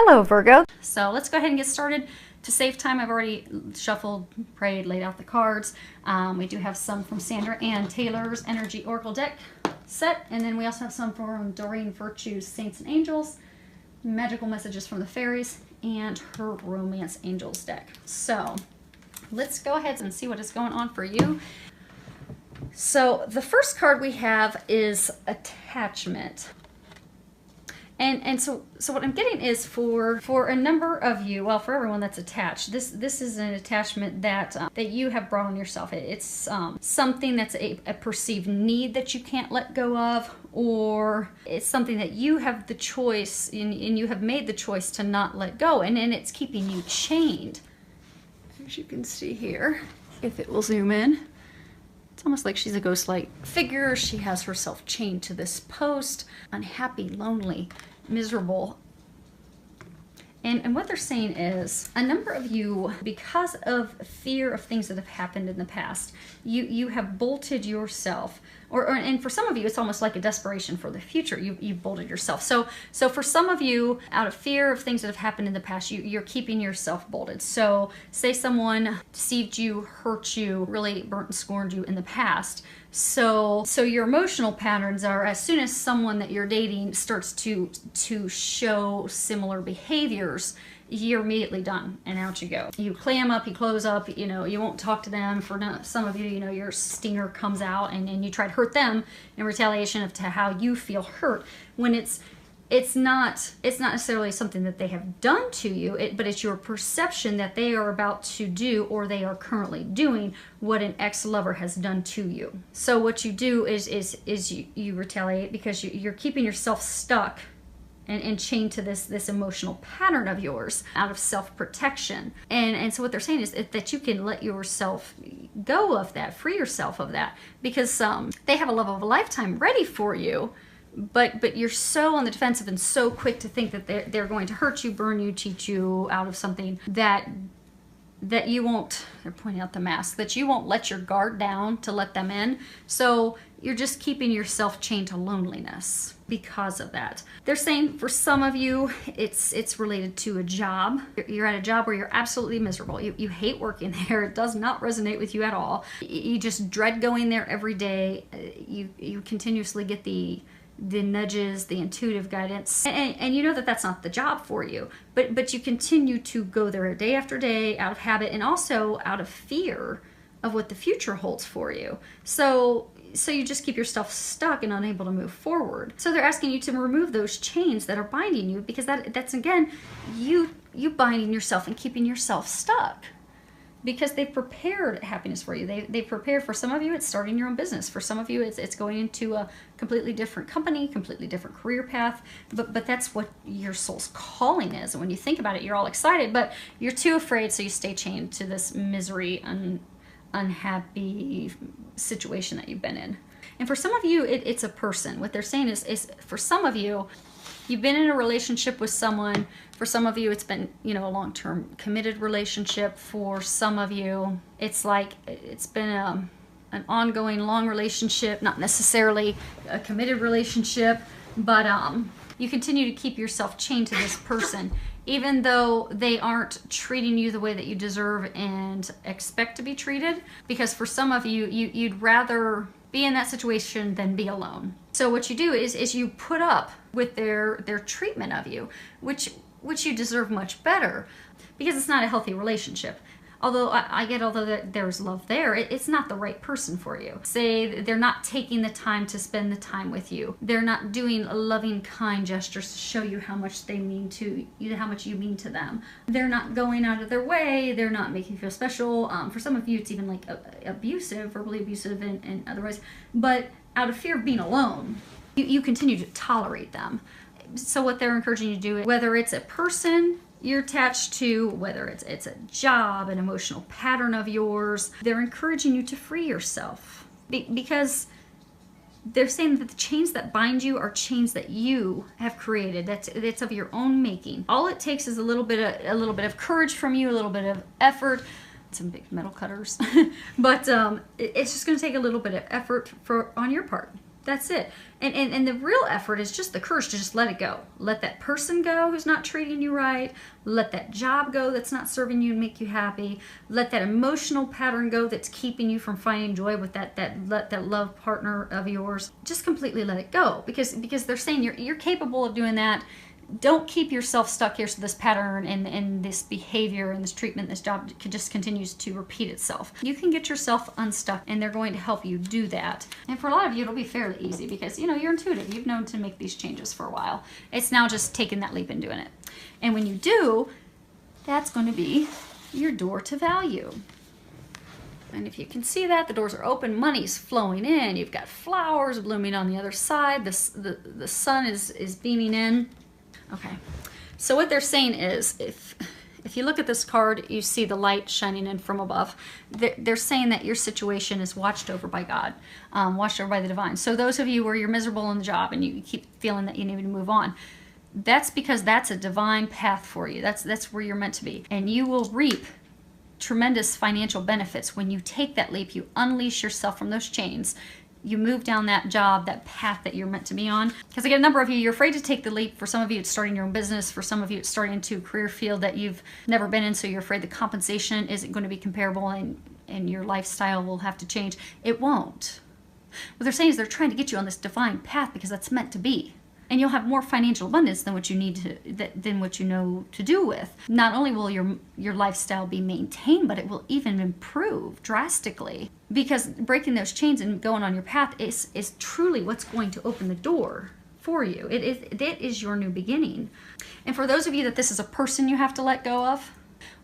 Hello, Virgo. So let's go ahead and get started. To save time, I've already shuffled, prayed, laid out the cards. We do have some from Sandra Ann Taylor's Energy Oracle deck set, and then we also have some from Doreen Virtue's Saints and Angels, Magical Messages from the Fairies, and her Romance Angels deck. So let's go ahead and see what is going on for you. So the first card we have is Attachment. And so what I'm getting is for a number of you, well, for everyone that's attached, this is an attachment that that you have brought on yourself. It's something that's a perceived need that you can't let go of, or it's something that you have the choice and you have made the choice to not let go, and it's keeping you chained. As you can see here, if it will zoom in, it's almost like she's a ghost-like figure. She has herself chained to this post, unhappy, lonely, miserable. And what they're saying is, a number of you, because of fear of things that have happened in the past, you have bolted yourself, and for some of you, it's almost like a desperation for the future. You bolted yourself. So for some of you, out of fear of things that have happened in the past, you're keeping yourself bolted. So say someone deceived you, hurt you, really burnt and scorned you in the past. So your emotional patterns are, as soon as someone that you're dating starts to show similar behaviors, you're immediately done and out you go. You clam up, you close up, you won't talk to them. For some of you, your stinger comes out and you try to hurt them in retaliation to how you feel hurt, when it's not necessarily something that they have done to you, but it's your perception that they are about to do, or they are currently doing, what an ex-lover has done to you. So what you do is you retaliate because you're keeping yourself stuck and chained to this emotional pattern of yours out of self-protection. And so what they're saying is that you can let yourself go of that, free yourself of that, because they have a love of a lifetime ready for you, but you're so on the defensive and so quick to think that they're going to hurt you, burn you, cheat you out of something that you won't, they're pointing out the mask, that you won't let your guard down to let them in. So you're just keeping yourself chained to loneliness because of that. They're saying for some of you, it's related to a job. You're at a job where you're absolutely miserable. You hate working there. It does not resonate with you at all. You just dread going there every day. You continuously get the nudges, the intuitive guidance, and you know that that's not the job for you, but you continue to go there day after day out of habit, and also out of fear of what the future holds for you. So you just keep yourself stuck and unable to move forward. So they're asking you to remove those chains that are binding you, because that's again you binding yourself and keeping yourself stuck. Because they've prepared happiness for you. They've prepared, for some of you, it's starting your own business. For some of you, it's going into a completely different company, completely different career path. But that's what your soul's calling is. And when you think about it, you're all excited, but you're too afraid, so you stay chained to this misery, unhappy situation that you've been in. And for some of you, it's a person. What they're saying is for some of you, you've been in a relationship with someone. For some of you, it's been, a long-term committed relationship. For some of you, it's like it's been an ongoing long relationship, not necessarily a committed relationship, but you continue to keep yourself chained to this person, even though they aren't treating you the way that you deserve and expect to be treated. Because for some of you, you'd rather be in that situation than be alone. So what you do is you put up with their treatment of you, which you deserve much better, because it's not a healthy relationship. Although although there's love there, it's not the right person for you. Say they're not taking the time to spend the time with you. They're not doing loving, kind gestures to show you how much they mean to you, how much you mean to them. They're not going out of their way. They're not making you feel special. For some of you, it's even like abusive, verbally abusive, and otherwise. But out of fear of being alone, you continue to tolerate them. So what they're encouraging you to do, whether it's a person you're attached to, whether it's a job, an emotional pattern of yours, they're encouraging you to free yourself, because they're saying that the chains that bind you are chains that you have created. That's of your own making. All it takes is a little bit of courage from you, a little bit of effort, some big metal cutters, but it's just going to take a little bit of effort on your part That's it. And the real effort is just the courage to just let it go. Let that person go who's not treating you right. Let that job go that's not serving you and make you happy. Let that emotional pattern go that's keeping you from finding joy with that love partner of yours. Just completely let it go, because they're saying you're capable of doing that. Don't keep yourself stuck here so this pattern and this behavior and this treatment, this job just continues to repeat itself. You can get yourself unstuck, and they're going to help you do that. And for a lot of you, it'll be fairly easy because, you know, you're intuitive. You've known to make these changes for a while. It's now just taking that leap and doing it. And when you do, that's going to be your door to value. And if you can see that, the doors are open, money's flowing in, you've got flowers blooming on the other side, the sun is beaming in. Okay, so what they're saying is, if you look at this card, you see the light shining in from above. They're saying that your situation is watched over by God, watched over by the divine. So those of you where you're miserable in the job and you keep feeling that you need to move on, that's because that's a divine path for you. That's where you're meant to be. And you will reap tremendous financial benefits when you take that leap, you unleash yourself from those chains. You move down that job, that path that you're meant to be on. Because I get a number of you, you're afraid to take the leap. For some of you, it's starting your own business. For some of you, it's starting into a career field that you've never been in, so you're afraid the compensation isn't going to be comparable and your lifestyle will have to change. It won't. What they're saying is they're trying to get you on this divine path because that's meant to be. And you'll have more financial abundance than what you need to, than what you know to do with. Not only will your lifestyle be maintained, but it will even improve drastically. Because breaking those chains and going on your path is truly what's going to open the door for you. It is your new beginning. And for those of you that this is a person you have to let go of,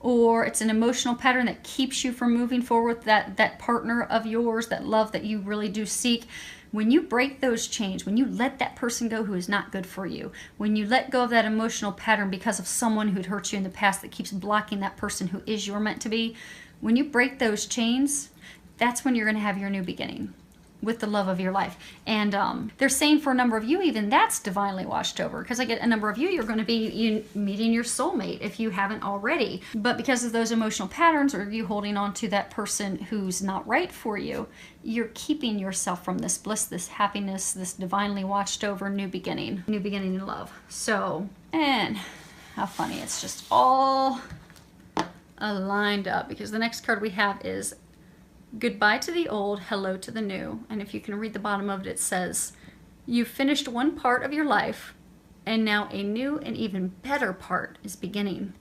or it's an emotional pattern that keeps you from moving forward with that partner of yours, that love that you really do seek, when you break those chains, when you let that person go who is not good for you, when you let go of that emotional pattern because of someone who'd hurt you in the past that keeps blocking that person who is you're meant to be, when you break those chains, that's when you're going to have your new beginning with the love of your life. And they're saying for a number of you, even that's divinely watched over, because I get a number of you, you're going to be meeting your soulmate if you haven't already. But because of those emotional patterns, or you holding on to that person who's not right for you, you're keeping yourself from this bliss, this happiness, this divinely watched over new beginning in love. So, and how funny, it's just all aligned up, because the next card we have is goodbye to the old, hello to the new. And if you can read the bottom of it, it says, you've finished one part of your life, and now a new and even better part is beginning.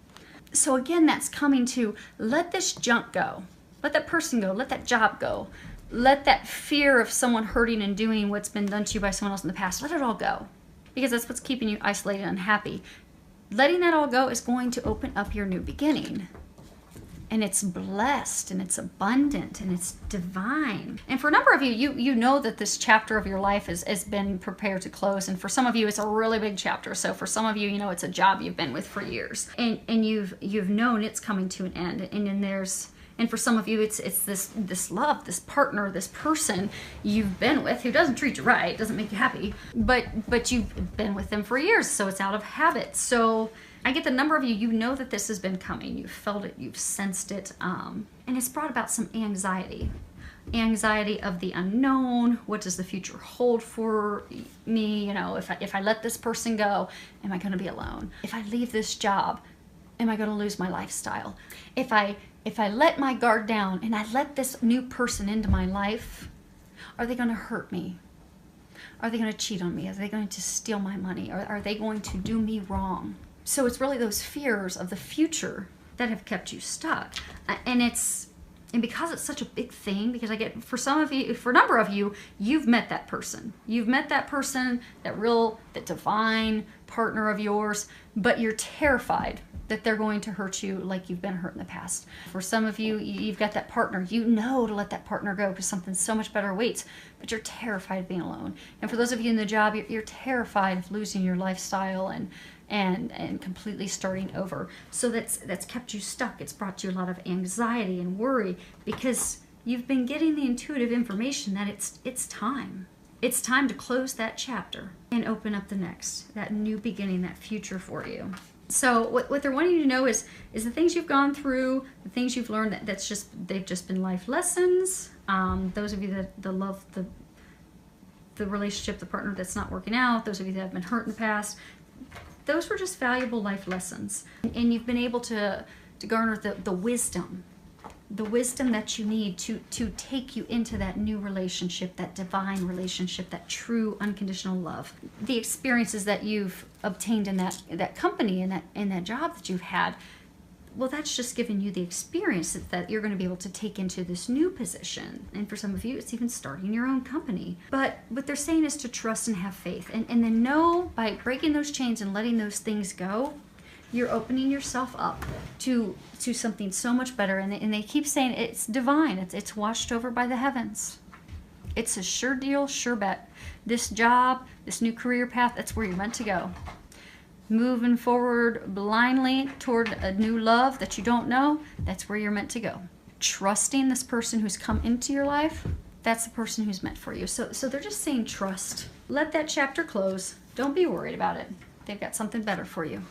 So again, that's coming to let this junk go. Let that person go. Let that job go. Let that fear of someone hurting and doing what's been done to you by someone else in the past, let it all go. Because that's what's keeping you isolated and unhappy. Letting that all go is going to open up your new beginning. And it's blessed, and it's abundant, and it's divine. And for a number of you, you know that this chapter of your life has been prepared to close. And for some of you, it's a really big chapter. So for some of you, you know, it's a job you've been with for years. And you've known it's coming to an end. And then and for some of you, it's this love, this partner, this person you've been with who doesn't treat you right, doesn't make you happy, but you've been with them for years, so it's out of habit. So I get the number of you, you know that this has been coming. You've felt it, you've sensed it, and it's brought about some anxiety. Anxiety of the unknown. What does the future hold for me? You know, if I let this person go, am I going to be alone? If I leave this job, am I going to lose my lifestyle? If I let my guard down and I let this new person into my life, are they going to hurt me? Are they going to cheat on me? Are they going to steal my money? Are they going to do me wrong? So it's really those fears of the future that have kept you stuck. And because it's such a big thing, because I get, for some of you, for a number of you, you've met that person. You've met that person, that divine partner of yours, but you're terrified that they're going to hurt you like you've been hurt in the past. For some of you, you've got that partner. You know to let that partner go because something so much better waits, but you're terrified of being alone. And for those of you in the job, you're terrified of losing your lifestyle and completely starting over. So that's kept you stuck. It's brought you a lot of anxiety and worry because you've been getting the intuitive information that it's time. It's time to close that chapter and open up the next, that new beginning, that future for you. So what they're wanting you to know is the things you've gone through, the things you've learned, they've just been life lessons. Those of you that love the relationship, the partner that's not working out, those of you that have been hurt in the past, those were just valuable life lessons. And you've been able to garner the wisdom that you need to take you into that new relationship, that divine relationship, that true unconditional love. The experiences that you've obtained in that company and that job that you've had, well, that's just giving you the experience that you're going to be able to take into this new position. And for some of you, it's even starting your own company. But what they're saying is to trust and have faith. And then know, by breaking those chains and letting those things go, you're opening yourself up to something so much better. And they keep saying it's divine. It's washed over by the heavens. It's a sure deal, sure bet. This job, this new career path, that's where you're meant to go. Moving forward blindly toward a new love that you don't know, that's where you're meant to go. Trusting this person who's come into your life, that's the person who's meant for you. So they're just saying trust. Let that chapter close. Don't be worried about it. They've got something better for you.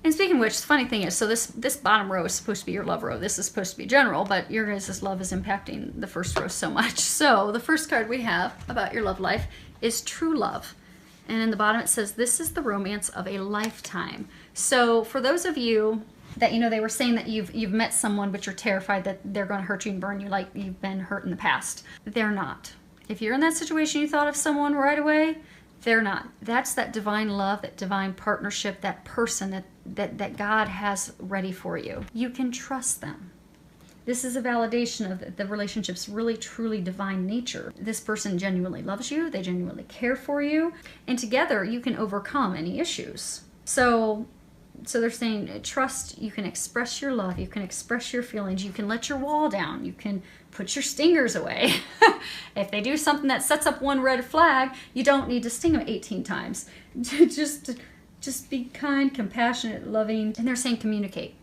And speaking of which, the funny thing is, so this bottom row is supposed to be your love row. This is supposed to be general, but your guys' love is impacting the first row so much. So the first card we have about your love life is true love. And in the bottom it says, this is the romance of a lifetime. So for those of you that, they were saying that you've met someone, but you're terrified that they're going to hurt you and burn you like you've been hurt in the past. They're not. If you're in that situation, you thought of someone right away, they're not. That's that divine love, that divine partnership, that person that God has ready for you. You can trust them. This is a validation of the relationship's really, truly divine nature. This person genuinely loves you. They genuinely care for you. And together, you can overcome any issues. So they're saying, trust, you can express your love. You can express your feelings. You can let your wall down. You can put your stingers away. If they do something that sets up one red flag, you don't need to sting them 18 times. Just be kind, compassionate, loving. And they're saying communicate.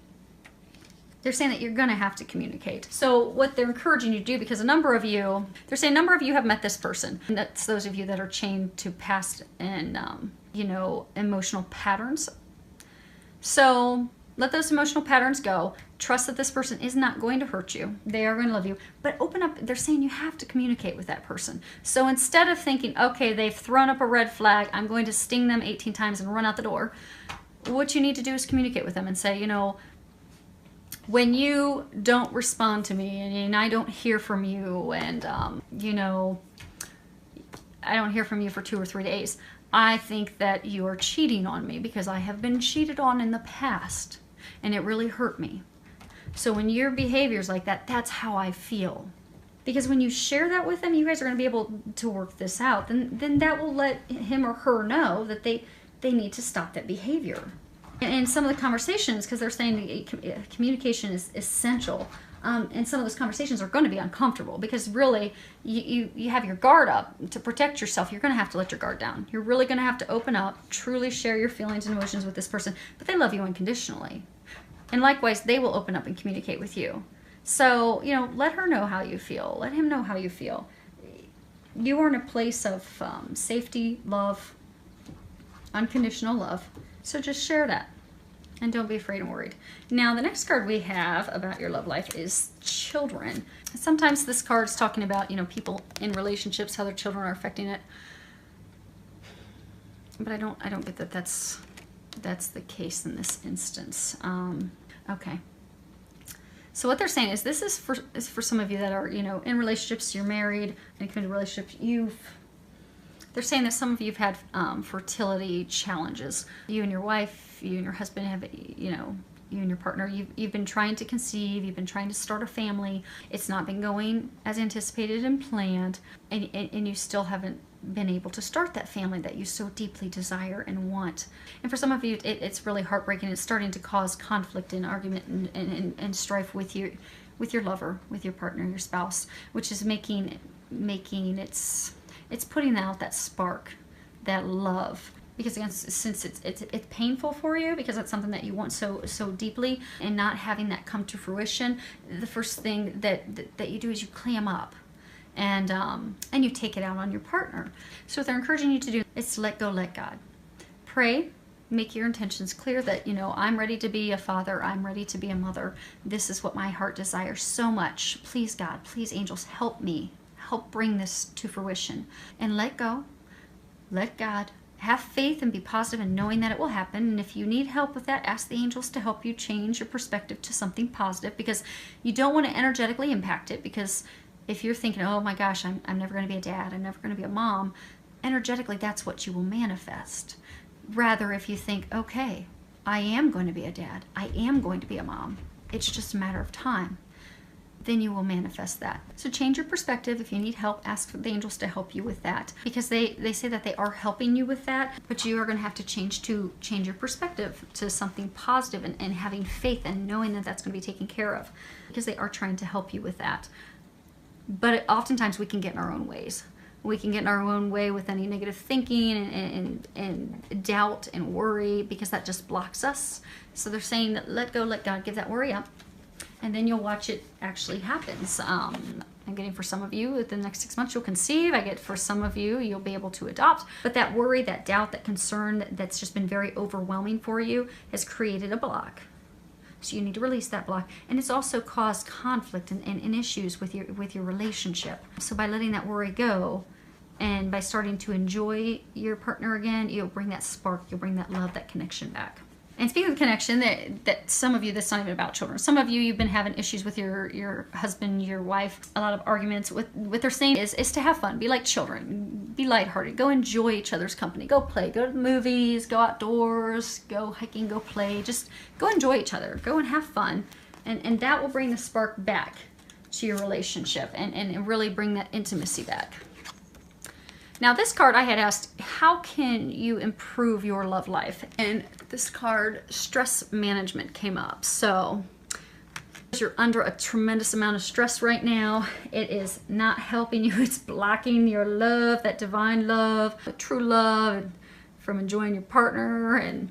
They're saying that you're going to have to communicate. So what they're encouraging you to do, because they're saying a number of you have met this person. And that's those of you that are chained to past and, emotional patterns. So let those emotional patterns go. Trust that this person is not going to hurt you. They are going to love you. But open up. They're saying you have to communicate with that person. So instead of thinking, okay, they've thrown up a red flag, I'm going to sting them 18 times and run out the door. What you need to do is communicate with them and say, when you don't respond to me and I don't hear from you and, I don't hear from you for 2 or 3 days, I think that you are cheating on me because I have been cheated on in the past and it really hurt me. So when your behavior is like that, that's how I feel. Because when you share that with them, you guys are going to be able to work this out. Then that will let him or her know that they need to stop that behavior. And some of the conversations, because they're saying communication is essential, and some of those conversations are going to be uncomfortable because really you have your guard up to protect yourself. You're going to have to let your guard down. You're really going to have to open up, truly share your feelings and emotions with this person, but they love you unconditionally. And likewise, they will open up and communicate with you. So, let her know how you feel. Let him know how you feel. You are in a place of safety, love, unconditional love. So just share that. And don't be afraid and worried. Now, the next card we have about your love life is children. Sometimes this card is talking about, people in relationships, how their children are affecting it. But I don't get that that's the case in this instance. Okay. So what they're saying is this is for some of you that are, in relationships, you're married, in a committed relationship, they're saying that some of you have had fertility challenges. You and your wife, you and your husband have, you and your partner, you've been trying to conceive, you've been trying to start a family. It's not been going as anticipated and planned, and you still haven't been able to start that family that you so deeply desire and want. And for some of you, it's really heartbreaking. It's starting to cause conflict and argument and strife with your lover, with your partner, your spouse, which is making it's putting out that spark, that love. Because again, since it's painful for you, because it's something that you want so deeply, and not having that come to fruition, the first thing that you do is you clam up, and you take it out on your partner. So what they're encouraging you to do is to let go, let God. Pray, make your intentions clear that, I'm ready to be a father, I'm ready to be a mother. This is what my heart desires so much. Please, God, please, angels, help me help bring this to fruition. And let go, let God, have faith and be positive in knowing that it will happen. And if you need help with that, ask the angels to help you change your perspective to something positive, because you don't want to energetically impact it. Because if you're thinking, oh my gosh, I'm never going to be a dad, I'm never going to be a mom, energetically that's what you will manifest. Rather, if you think, okay, I am going to be a dad, I am going to be a mom, it's just a matter of time, then you will manifest that. So change your perspective. If you need help, ask the angels to help you with that, because they say that they are helping you with that, but you are going to have to change your perspective to something positive, and having faith and knowing that that's going to be taken care of, because they are trying to help you with that. But oftentimes we can get in our own ways. We can get in our own way with any negative thinking and doubt and worry, because that just blocks us. So they're saying that let go, let God, give that worry up, and then you'll watch it actually happens. I'm getting for some of you, within the next 6 months you'll conceive. I get for some of you, you'll be able to adopt. But that worry, that doubt, that concern that's just been very overwhelming for you has created a block. So you need to release that block. And it's also caused conflict and issues with your relationship. So by letting that worry go, and by starting to enjoy your partner again, you'll bring that spark, you'll bring that love, that connection back. And speaking of connection, that some of you, that's not even about children. Some of you, you've been having issues with your husband, your wife, a lot of arguments. What they're saying is to have fun, be like children, be lighthearted, go enjoy each other's company, go play, go to the movies, go outdoors, go hiking, go play, just go enjoy each other, go and have fun. And that will bring the spark back to your relationship and really bring that intimacy back. Now this card, I had asked, how can you improve your love life? And this card, stress management, came up. So you're under a tremendous amount of stress right now. It is not helping you. It's blocking your love, that divine love, the true love, from enjoying your partner and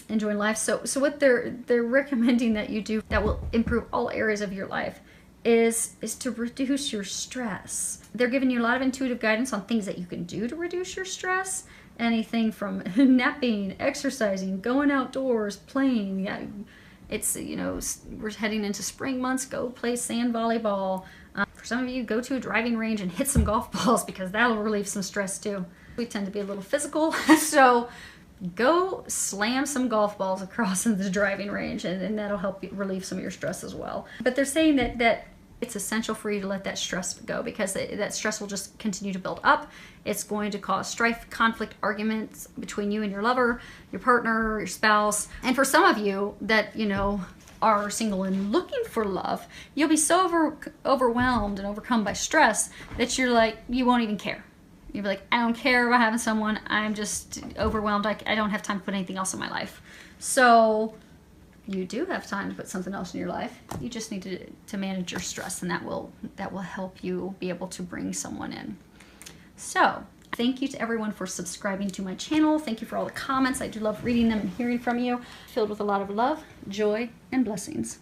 enjoying life. So what they're recommending that you do that will improve all areas of your life is to reduce your stress. They're giving you a lot of intuitive guidance on things that you can do to reduce your stress. Anything from napping, exercising, going outdoors, playing. Yeah, it's, you know, we're heading into spring months. Go play sand volleyball. For some of you, go to a driving range and hit some golf balls, because that'll relieve some stress too. We tend to be a little physical, so go slam some golf balls across in the driving range, and that'll help you relieve some of your stress as well. But they're saying that it's essential for you to let that stress go, because that stress will just continue to build up. It's going to cause strife, conflict, arguments between you and your lover, your partner, your spouse. And for some of you that, you know, are single and looking for love, you'll be so overwhelmed and overcome by stress that you're like, you won't even care. You'll be like, I don't care about having someone. I'm just overwhelmed. I don't have time to put anything else in my life. So you do have time to put something else in your life. You just need to manage your stress, and that will help you be able to bring someone in. So thank you to everyone for subscribing to my channel. Thank you for all the comments. I do love reading them and hearing from you. Filled with a lot of love, joy, and blessings.